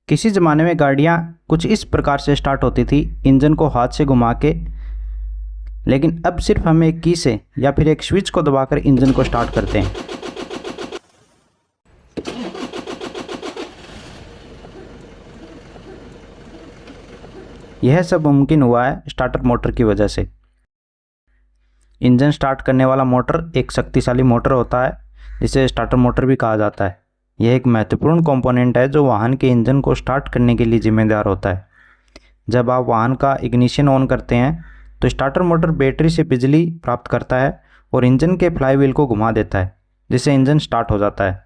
किसी ज़माने में गाड़ियाँ कुछ इस प्रकार से स्टार्ट होती थी, इंजन को हाथ से घुमा के। लेकिन अब सिर्फ हम एक की से या फिर एक स्विच को दबाकर इंजन को स्टार्ट करते हैं। यह सब मुमकिन हुआ है स्टार्टर मोटर की वजह से। इंजन स्टार्ट करने वाला मोटर एक शक्तिशाली मोटर होता है, जिसे स्टार्टर मोटर भी कहा जाता है। यह एक महत्वपूर्ण कंपोनेंट है जो वाहन के इंजन को स्टार्ट करने के लिए जिम्मेदार होता है। जब आप वाहन का इग्निशन ऑन करते हैं तो स्टार्टर मोटर बैटरी से बिजली प्राप्त करता है और इंजन के फ्लाईव्हील को घुमा देता है, जिससे इंजन स्टार्ट हो जाता है।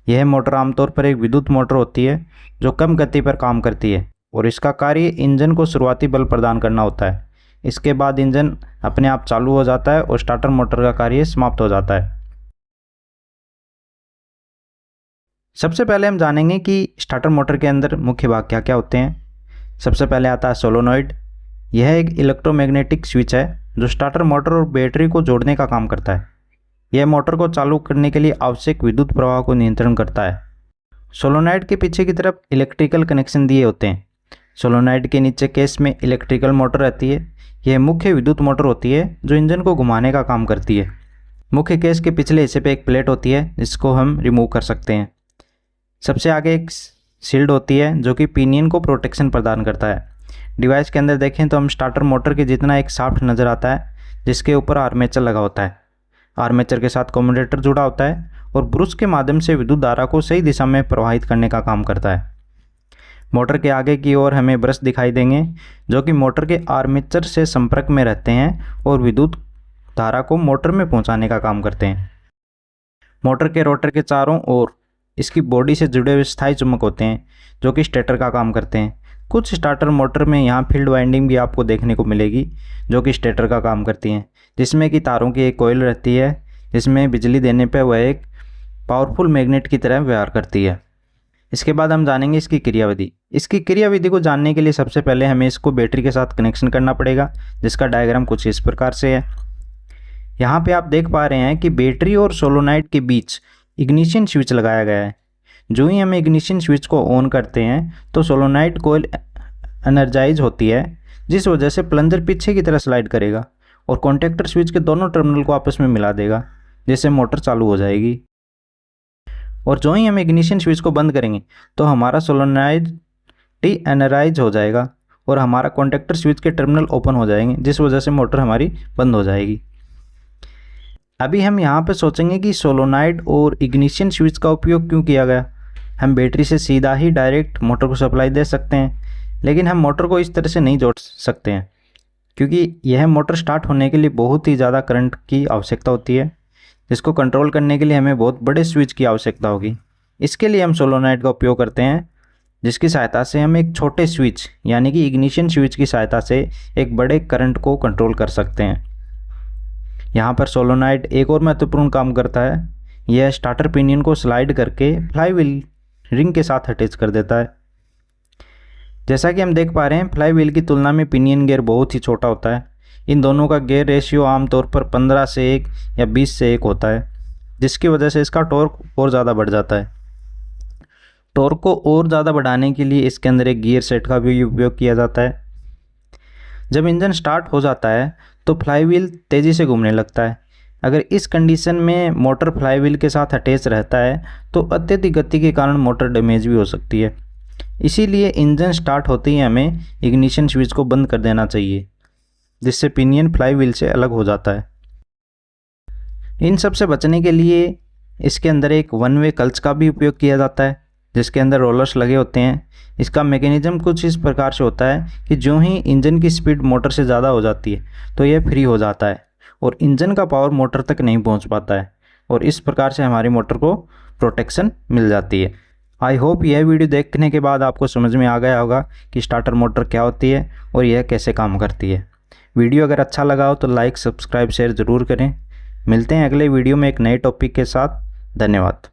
यह मोटर आमतौर पर एक विद्युत मोटर होती है जो कम गति पर काम करती है और इसका कार्य इंजन को शुरुआती बल प्रदान करना होता है। इसके बाद इंजन अपने आप चालू हो जाता है और स्टार्टर मोटर का कार्य समाप्त हो जाता है। सबसे पहले हम जानेंगे कि स्टार्टर मोटर के अंदर मुख्य भाग क्या क्या होते हैं। सबसे पहले आता है सोलोनॉइड। यह एक इलेक्ट्रोमैग्नेटिक स्विच है जो स्टार्टर मोटर और बैटरी को जोड़ने का काम करता है। यह मोटर को चालू करने के लिए आवश्यक विद्युत प्रवाह को नियंत्रण करता है। सोलोनॉइड के पीछे की तरफ इलेक्ट्रिकल कनेक्शन दिए होते हैं। सोलोनॉइड के नीचे केस में इलेक्ट्रिकल मोटर रहती है। यह मुख्य विद्युत मोटर होती है जो इंजन को घुमाने का काम करती है। मुख्य केस के पिछले हिस्से पे एक प्लेट होती है जिसको हम रिमूव कर सकते हैं। सबसे आगे एक शील्ड होती है जो कि पिनियन को प्रोटेक्शन प्रदान करता है। डिवाइस के अंदर देखें तो हम स्टार्टर मोटर के जितना एक शाफ्ट नज़र आता है जिसके ऊपर आर्मेचर लगा होता है। आर्मेचर के साथ कम्यूटेटर जुड़ा होता है और ब्रश के माध्यम से विद्युत धारा को सही दिशा में प्रवाहित करने का काम करता है। मोटर के आगे की ओर हमें ब्रश दिखाई देंगे जो कि मोटर के आर्मेचर से संपर्क में रहते हैं और विद्युत धारा को मोटर में पहुंचाने का काम करते हैं। मोटर के रोटर के चारों ओर इसकी बॉडी से जुड़े हुए स्थायी चुंबक होते हैं जो कि स्टेटर का काम करते हैं। कुछ स्टार्टर मोटर में यहाँ फील्ड वाइंडिंग भी आपको देखने को मिलेगी जो कि स्टेटर का काम करती हैं, जिसमें कि तारों की एक कॉइल रहती है जिसमें बिजली देने पर वह एक पावरफुल मैग्नेट की तरह व्यवहार करती है। इसके बाद हम जानेंगे इसकी क्रियाविधि। इसकी क्रियाविधि को जानने के लिए सबसे पहले हमें इसको बैटरी के साथ कनेक्शन करना पड़ेगा, जिसका डायग्राम कुछ इस प्रकार से है। यहाँ पे आप देख पा रहे हैं कि बैटरी और सोलोनॉइड के बीच इग्निशन स्विच लगाया गया है। जो ही हम इग्निशन स्विच को ऑन करते हैं तो सोलोनॉइड कॉइल एनर्जाइज होती है, जिस वजह से प्लंजर पीछे की तरह स्लाइड करेगा और कॉन्टैक्टर स्विच के दोनों टर्मिनल को आपस में मिला देगा, जिससे मोटर चालू हो जाएगी। और जो ही हम इग्निशन स्विच को बंद करेंगे तो हमारा सोलोनॉइड डी एनर्जाइज हो जाएगा और हमारा कॉन्टैक्टर स्विच के टर्मिनल ओपन हो जाएंगे, जिस वजह से मोटर हमारी बंद हो जाएगी। अभी हम यहाँ पे सोचेंगे कि सोलोनॉइड और इग्निशन स्विच का उपयोग क्यों किया गया। हम बैटरी से सीधा ही डायरेक्ट मोटर को सप्लाई दे सकते हैं, लेकिन हम मोटर को इस तरह से नहीं जोड़ सकते हैं क्योंकि यह मोटर स्टार्ट होने के लिए बहुत ही ज़्यादा करंट की आवश्यकता होती है, जिसको कंट्रोल करने के लिए हमें बहुत बड़े स्विच की आवश्यकता होगी। इसके लिए हम सोलोनॉइड का उपयोग करते हैं, जिसकी सहायता से हम एक छोटे स्विच यानी कि इग्निशन स्विच की सहायता से एक बड़े करंट को कंट्रोल कर सकते हैं। यहाँ पर सोलोनॉइड एक और महत्वपूर्ण काम करता है। यह स्टार्टर पिनियन को स्लाइड करके फ्लाईव्हील रिंग के साथ अटैच कर देता है। जैसा कि हम देख पा रहे हैं, फ्लाईव्हील की तुलना में पिनियन गियर बहुत ही छोटा होता है। इन दोनों का गियर रेशियो आमतौर पर 15 से 1 या 20 से 1 होता है, जिसकी वजह से इसका टॉर्क और ज़्यादा बढ़ जाता है। टॉर्क को और ज़्यादा बढ़ाने के लिए इसके अंदर एक गियर सेट का भी उपयोग किया जाता है। जब इंजन स्टार्ट हो जाता है तो फ्लाईव्हील तेज़ी से घूमने लगता है। अगर इस कंडीशन में मोटर फ्लाईव्हील के साथ अटैच रहता है तो अत्यधिक गति के कारण मोटर डैमेज भी हो सकती है। इसीलिए इंजन स्टार्ट होते ही हमें इग्निशन स्विच को बंद कर देना चाहिए, जिससे पिनियन फ्लाईव्हील से अलग हो जाता है। इन सब से बचने के लिए इसके अंदर एक वन वे क्लच का भी उपयोग किया जाता है, जिसके अंदर रोलर्स लगे होते हैं। इसका मैकेनिज्म कुछ इस प्रकार से होता है कि जो ही इंजन की स्पीड मोटर से ज़्यादा हो जाती है तो यह फ्री हो जाता है और इंजन का पावर मोटर तक नहीं पहुंच पाता है, और इस प्रकार से हमारी मोटर को प्रोटेक्शन मिल जाती है। आई होप यह वीडियो देखने के बाद आपको समझ में आ गया होगा कि स्टार्टर मोटर क्या होती है और यह कैसे काम करती है। वीडियो अगर अच्छा लगा हो तो लाइक, सब्सक्राइब, शेयर ज़रूर करें। मिलते हैं अगले वीडियो में एक नए टॉपिक के साथ। धन्यवाद।